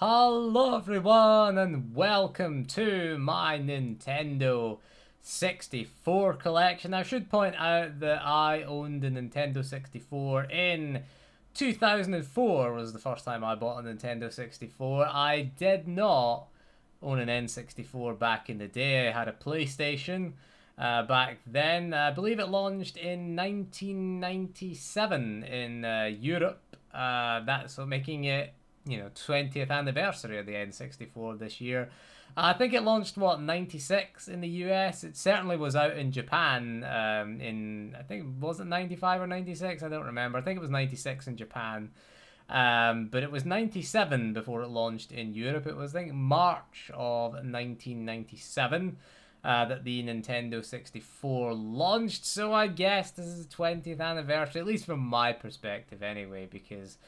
Hello everyone and welcome to my Nintendo 64 collection. I should point out that I owned a Nintendo 64 in 2004 was the first time I bought a Nintendo 64. I did not own an N64 back in the day. I had a PlayStation back then. I believe it launched in 1997 in Europe. That's so making it 20th anniversary of the N64 this year. I think it launched, what, 96 in the US? It certainly was out in Japan I think, was it 95 or 96? I don't remember. I think it was 96 in Japan. But it was 97 before it launched in Europe. It was, I think, March of 1997 that the Nintendo 64 launched. So I guess this is the 20th anniversary, at least from my perspective anyway, because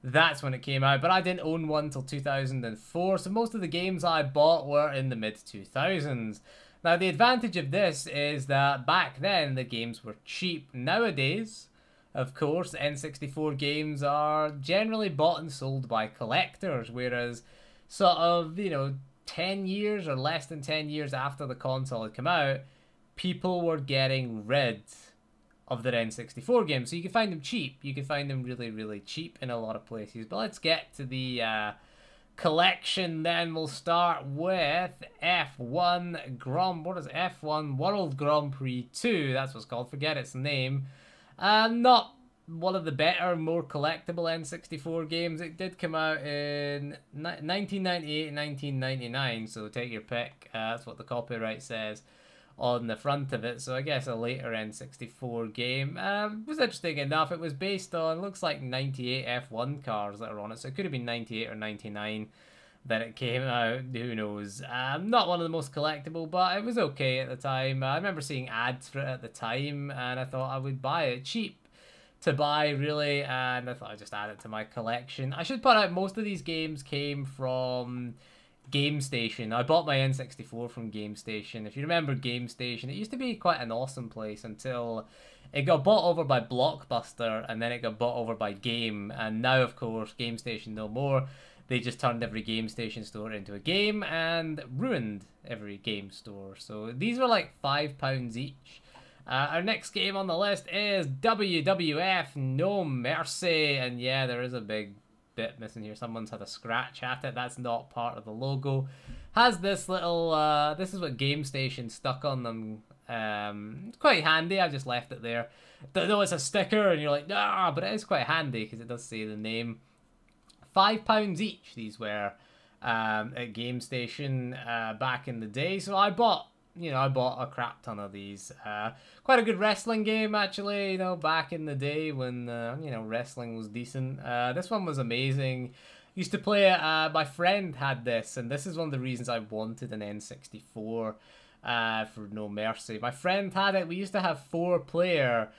that's when it came out, but I didn't own one until 2004, so most of the games I bought were in the mid-2000s. Now, the advantage of this is that back then, the games were cheap. Nowadays, of course, N64 games are generally bought and sold by collectors, whereas sort of, 10 years or less than 10 years after the console had come out, people were getting rid of their N64 games. So you can find them cheap. You can find them really, really cheap in a lot of places. But let's get to the collection then. We'll start with F1 World Grand Prix 2. That's what's called. Forget its name. Not one of the better, more collectible N64 games. It did come out in 1998 and 1999. So take your pick. That's what the copyright says on the front of it, so I guess a later N64 game. Was interesting enough. It was based on, looks like 98 F1 cars that are on it, so it could have been 98 or 99 that it came out, who knows. Not one of the most collectible, but it was okay at the time. I remember seeing ads for it at the time, and I thought I would buy it. Cheap to buy, really, and I thought I'd just add it to my collection. I should point out, most of these games came from Game Station. I bought my N64 from Game Station. If you remember Game Station, it used to be quite an awesome place until it got bought over by Blockbuster, and then it got bought over by Game, and now, of course, Game Station no more. They just turned every Game Station store into a game and ruined every game store. So these were like £5 each. Our next game on the list is WWF No Mercy, and yeah, there is a big bit missing here. Someone's had a scratch at it. That's not part of the logo. Has this little this is what Game Station stuck on them. It's quite handy. I just left it there. Though it's a sticker and you're like, nah, but it is quite handy because it does say the name. £5 each these were at Game Station back in the day. So I bought a crap ton of these. Quite a good wrestling game, actually, back in the day when, wrestling was decent. This one was amazing. Used to play it, my friend had this, and this is one of the reasons I wanted an N64 for No Mercy. My friend had it. We used to have 4-player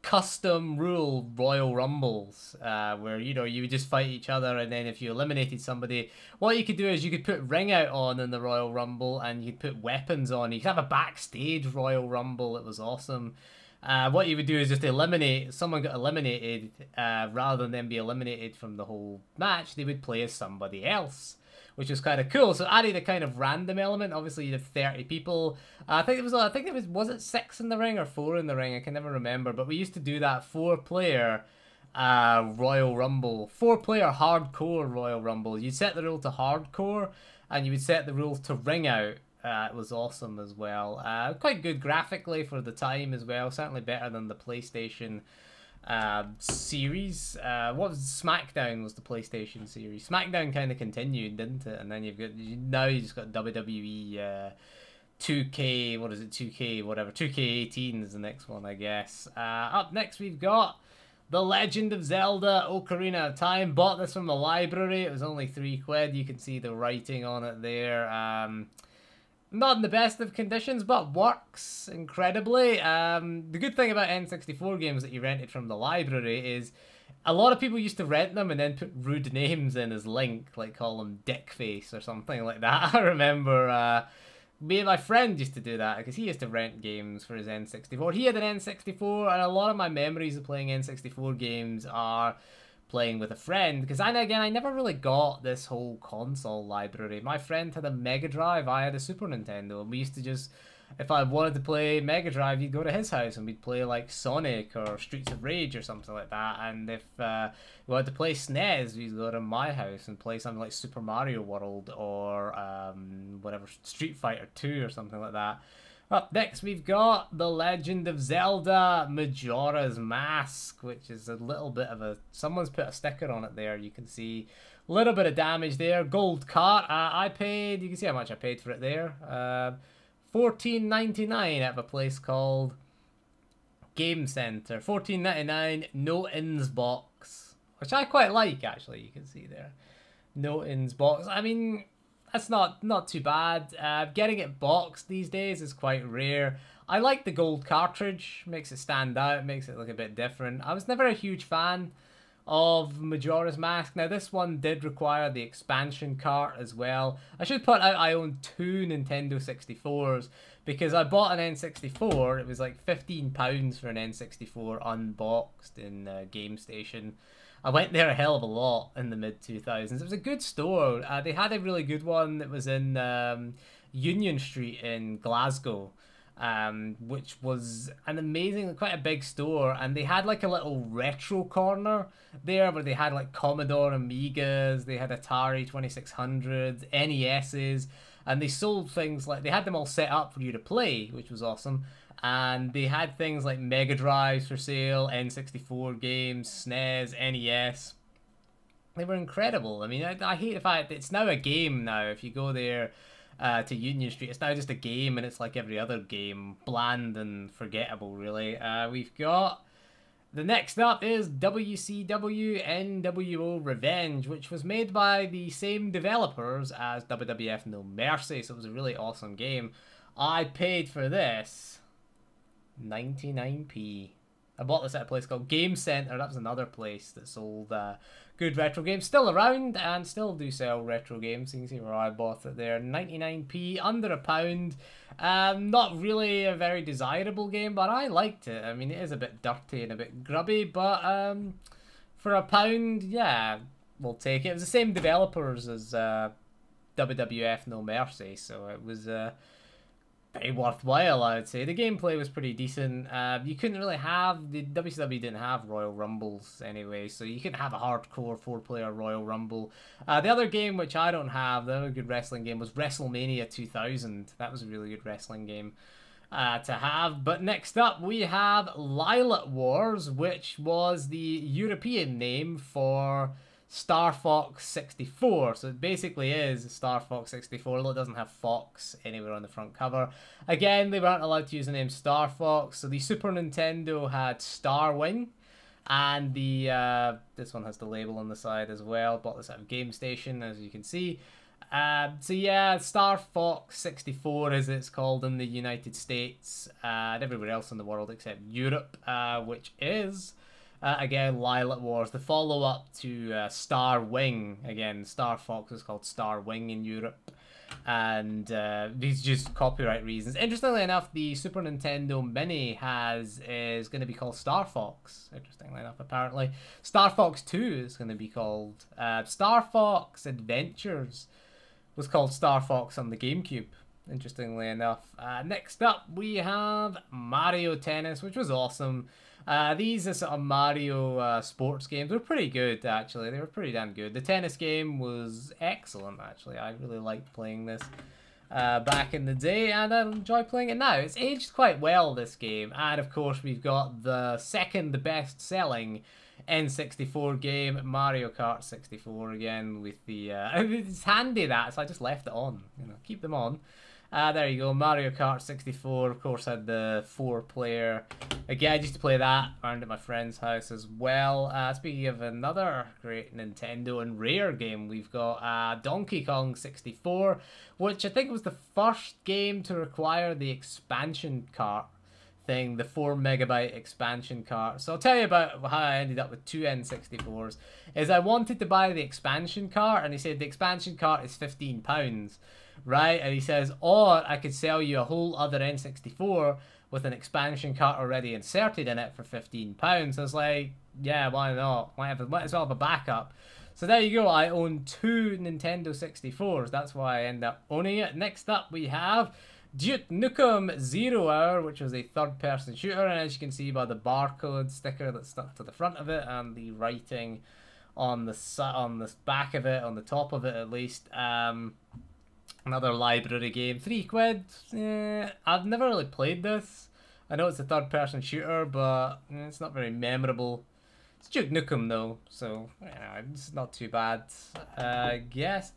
custom rule Royal Rumbles, where you would just fight each other, and then if you eliminated somebody, what you could do is you could put Ring Out on in the Royal Rumble, and you could put weapons on. You could have a backstage Royal Rumble. It was awesome. What you would do is just eliminate someone, got eliminated, rather than them be eliminated from the whole match, they would play as somebody else, which was kind of cool. So added a kind of random element. Obviously, you'd have 30 people. I think it was 6 in the ring or 4 in the ring? I can never remember. But we used to do that 4-player Royal Rumble, 4-player hardcore Royal Rumble. You'd set the rule to hardcore, and you would set the rules to Ring Out. It was awesome as well. Quite good graphically for the time as well. Certainly better than the PlayStation series. What was SmackDown was the PlayStation series. SmackDown kind of continued, didn't it? And then you just got WWE 2K, what is it, 2K whatever, 2K18 is the next one, I guess. Up next we've got The Legend of Zelda Ocarina of Time. Bought this from the library. It was only £3. You can see the writing on it there. Not in the best of conditions, but works incredibly. The good thing about N64 games that you rented from the library is a lot of people used to rent them and then put rude names in as Link, like call him Dickface or something like that. I remember me and my friend used to do that because he used to rent games for his N64. He had an N64, and a lot of my memories of playing N64 games are playing with a friend, because I never really got this whole console library. My friend had a Mega Drive, I had a Super Nintendo, and we used to just, if I wanted to play Mega Drive, you'd go to his house and we'd play like Sonic or Streets of Rage or something like that. And if we wanted to play SNES, we'd go to my house and play something like Super Mario World or whatever, Street Fighter 2 or something like that. Up next, we've got The Legend of Zelda Majora's Mask, which is a little bit of a... Someone's put a sticker on it there. You can see a little bit of damage there. Gold cart. I paid... You can see how much I paid for it there. $14.99 at a place called Game Center. $14.99, no ins box, which I quite like, actually. You can see there. No ins box. I mean... That's not too bad. Getting it boxed these days is quite rare. I like the gold cartridge. Makes it stand out. Makes it look a bit different. I was never a huge fan of Majora's Mask. Now, this one did require the expansion cart as well. I should point out I own 2 Nintendo 64s because I bought an N64. It was like £15 for an N64 unboxed in Game Station. I went there a hell of a lot in the mid-2000s. It was a good store. They had a really good one that was in Union Street in Glasgow, which was an amazing, quite a big store. And they had like a little retro corner there where they had like Commodore Amigas, they had Atari 2600s, NESs, and they sold things like, they had them all set up for you to play, which was awesome. And they had things like Mega Drives for sale, N64 games, SNES, NES. They were incredible. I mean, I hate the fact that it's now a game now. If you go there to Union Street, it's now just a game, and it's like every other game. Bland and forgettable, really. We've got... The next up is WCW NWO Revenge, which was made by the same developers as WWF No Mercy, so it was a really awesome game. I paid for this 99p. I bought this at a place called Game Center. That was another place that sold good retro games. Still around and still do sell retro games. You can see where I bought it there. 99p, under £1. Not really a very desirable game, but I liked it. I mean, it is a bit dirty and a bit grubby, but for £1, yeah, we'll take it. It was the same developers as WWF No Mercy, so it was... very worthwhile, I would say. The gameplay was pretty decent. You couldn't really have... The WCW didn't have Royal Rumbles anyway, so you couldn't have a hardcore 4-player Royal Rumble. The other game, which I don't have, the other good wrestling game, was WrestleMania 2000. That was a really good wrestling game to have. But next up, we have Lilac Wars, which was the European name for Star Fox 64. So it basically is Star Fox 64, although it doesn't have Fox anywhere on the front cover. Again, they weren't allowed to use the name Star Fox. So the Super Nintendo had Star Wing, and the this one has the label on the side as well. Bought this out of Game Station, as you can see. So yeah, Star Fox 64 as it's called in the United States and everywhere else in the world except Europe, which is... again, Lilac Wars, the follow-up to Star Wing. Again, Star Fox is called Star Wing in Europe. And these just copyright reasons. Interestingly enough, the Super Nintendo Mini is going to be called Star Fox. Interestingly enough, apparently. Star Fox 2 is going to be called... Star Fox Adventures was called Star Fox on the GameCube. Interestingly enough. Next up, we have Mario Tennis, which was awesome. These are sort of Mario sports games. They're pretty good, actually. They were pretty damn good. The tennis game was excellent, actually. I really liked playing this back in the day, and I enjoy playing it now. It's aged quite well, this game. And, of course, we've got the second best-selling N64 game, Mario Kart 64, again, with the... it's handy, that, so I just left it on. You know, keep them on. There you go, Mario Kart 64, of course, had the 4-player. Again, I used to play that around at my friend's house as well. Speaking of another great Nintendo and Rare game, we've got Donkey Kong 64, which I think was the first game to require the expansion cart thing, the 4MB expansion cart. So I'll tell you about how I ended up with 2 N64s. Is I wanted to buy the expansion cart, and he said the expansion cart is £15. Right, and he says, or I could sell you a whole other N64 with an expansion cart already inserted in it for £15. I was like, yeah, why not? Might as well have a backup. So there you go, I own 2 Nintendo 64s, that's why I end up owning it. Next up we have Duke Nukem 0 Hour, which was a third-person shooter, and as you can see by the barcode sticker that's stuck to the front of it, and the writing on the back of it, on the top of it at least, another library game, £3. I've never really played this. I know it's a third-person shooter, but it's not very memorable. It's Duke Nukem though, so it's not too bad, I guess.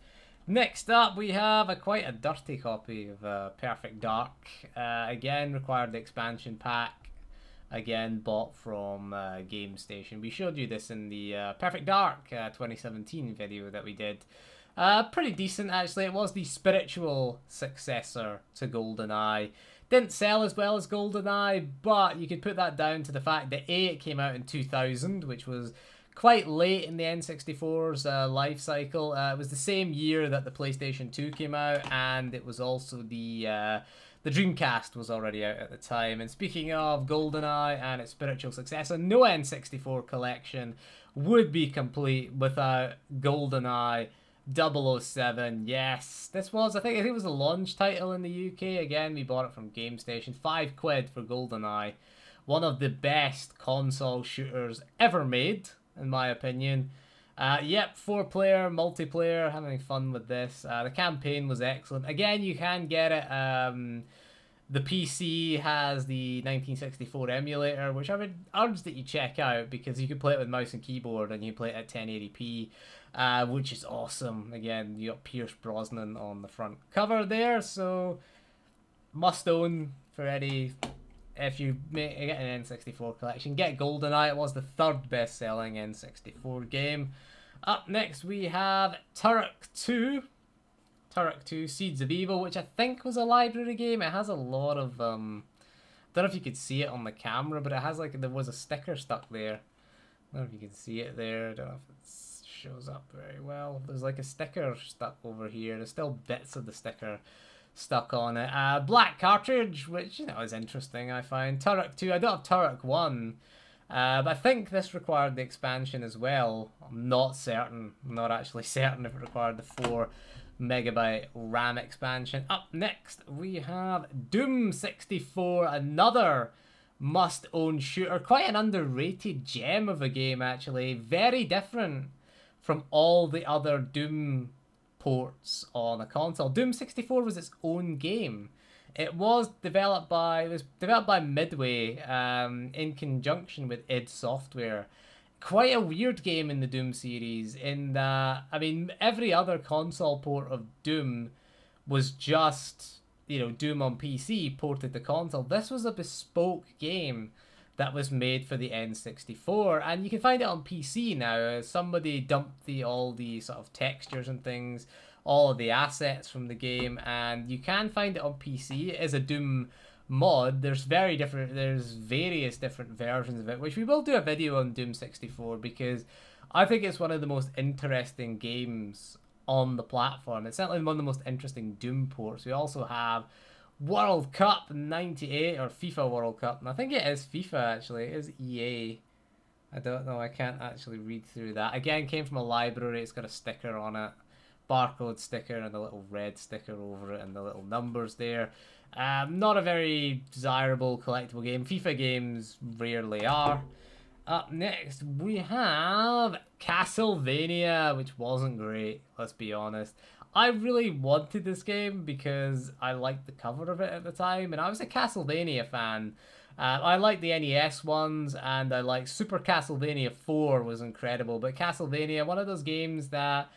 Next up, we have quite a dirty copy of Perfect Dark. Again, required the expansion pack. Again, bought from Game Station. We showed you this in the Perfect Dark 2017 video that we did. Pretty decent, actually. It was the spiritual successor to GoldenEye. Didn't sell as well as GoldenEye, but you could put that down to the fact that A, it came out in 2000, which was quite late in the N64's life cycle. It was the same year that the PlayStation 2 came out, and it was also the Dreamcast was already out at the time. And speaking of GoldenEye and its spiritual successor, no N64 collection would be complete without GoldenEye 007. Yes, this was, I think it was a launch title in the UK. Again, we bought it from Game Station. £5 for GoldenEye. One of the best console shooters ever made, in my opinion. Yep, 4-player, multiplayer, having fun with this. The campaign was excellent. Again, you can get it. The PC has the 1964 emulator, which I would urge that you check out, because you can play it with mouse and keyboard, and you can play it at 1080p. Which is awesome. Again, you got Pierce Brosnan on the front cover there, so must own for any. If you get an N64 collection, get GoldenEye. It was the 3rd best-selling N64 game. Up next, we have Turok 2. Turok 2 Seeds of Evil, which I think was a library game. It has a lot of I don't know if you could see it on the camera, but it has there was a sticker stuck there. I don't know if you can see it there. I don't know if it's shows up very well. There's a sticker stuck over here. There's still bits of the sticker stuck on it. Black cartridge, which is interesting, I find. Turok 2. I don't have Turok 1, but I think this required the expansion as well. I'm not certain. I'm not actually certain if it required the 4 MB RAM expansion. Up next, we have Doom 64, another must-own shooter. Quite an underrated gem of a game, actually. Very different from all the other Doom ports on a console. Doom 64 was its own game. It was developed by Midway in conjunction with id Software. Quite a weird game in the Doom series, in that, I mean, every other console port of Doom was just, Doom on PC ported to console. This was a bespoke game that was made for the N64, and you can find it on PC now. Somebody dumped all the sort of textures and things, all of the assets from the game, and you can find it on PC. It is a Doom mod. There's various different versions of it, which we will do a video on Doom 64, because I think it's one of the most interesting games on the platform. It's certainly one of the most interesting Doom ports. We also have World Cup 98, or FIFA World Cup, and I think it is FIFA actually. It is EA. I don't know, I can't actually read through that. Again, came from a library. It's got a sticker on it, barcode sticker, and a little red sticker over it, and the little numbers there. Not a very desirable collectible game. FIFA games rarely are. Up next, we have Castlevania, which wasn't great, let's be honest. I really wanted this game because I liked the cover of it at the time, and I was a Castlevania fan. I liked the NES ones, and I liked Super Castlevania 4 was incredible, but Castlevania, one of those games that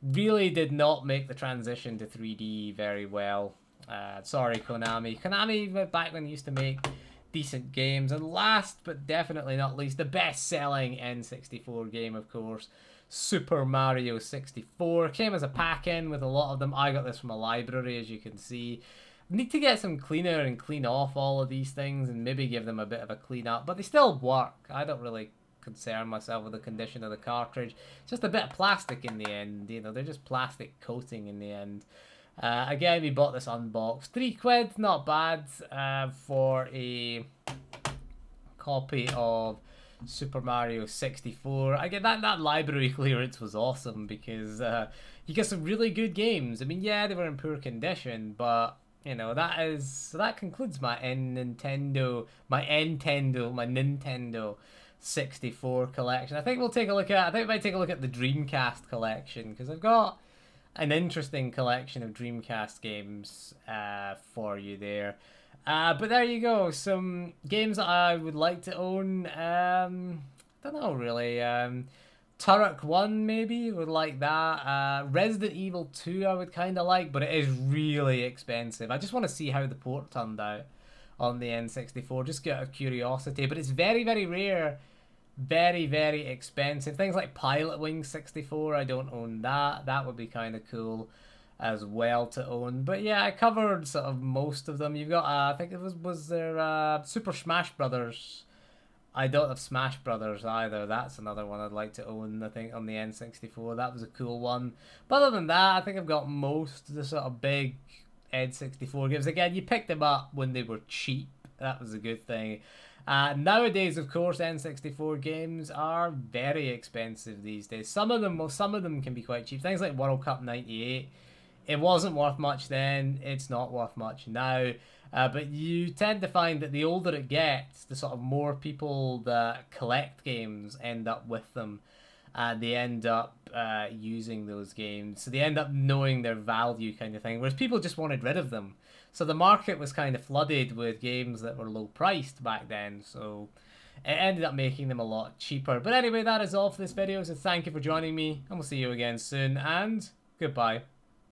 really did not make the transition to 3D very well. Sorry, Konami. Konami, back when, used to make decent games. And last, but definitely not least, the best-selling N64 game, of course, Super Mario 64. Came as a pack-in with a lot of them. I got this from a library, as you can see. Need to get some cleaner and clean off all of these things and maybe give them a bit of a clean up, but they still work. I don't really concern myself with the condition of the cartridge. It's just a bit of plastic in the end, they're just plastic coating in the end. Again, we bought this unboxed. £3, not bad, for a copy of Super Mario 64. Again, that library clearance was awesome because you get some really good games. I mean, yeah, they were in poor condition, but you know, that concludes my Nintendo 64 collection. I think we might take a look at the Dreamcast collection because I've got an interesting collection of Dreamcast games for you there. But there you go, some games that I would like to own. Don't know really. Turok 1 maybe would like that. Resident Evil 2 I would kind of like, but it is really expensive. I just want to see how the port turned out on the N64, just out of curiosity. But it's very, very rare. Very, very expensive. Things like Pilot Wing 64, I don't own that. That would be kind of cool as well to own. But yeah, I covered sort of most of them. You've got, I think it was there Super Smash Brothers. I don't have Smash Brothers either. That's another one I'd like to own, I think, on the N64. That was a cool one. But other than that, I think I've got most of the sort of big N64 games. Again, you picked them up when they were cheap. That was a good thing. Nowadays, of course, N64 games are very expensive these days. Some of them can be quite cheap. Things like World Cup '98, it wasn't worth much then. It's not worth much now. But you tend to find that the older it gets, the sort of more people that collect games end up with them. They end up using those games. So they end up knowing their value kind of thing. Whereas people just wanted rid of them. So the market was kind of flooded with games that were low priced back then. So it ended up making them a lot cheaper. But anyway, that is all for this video. So thank you for joining me. And we'll see you again soon. And goodbye.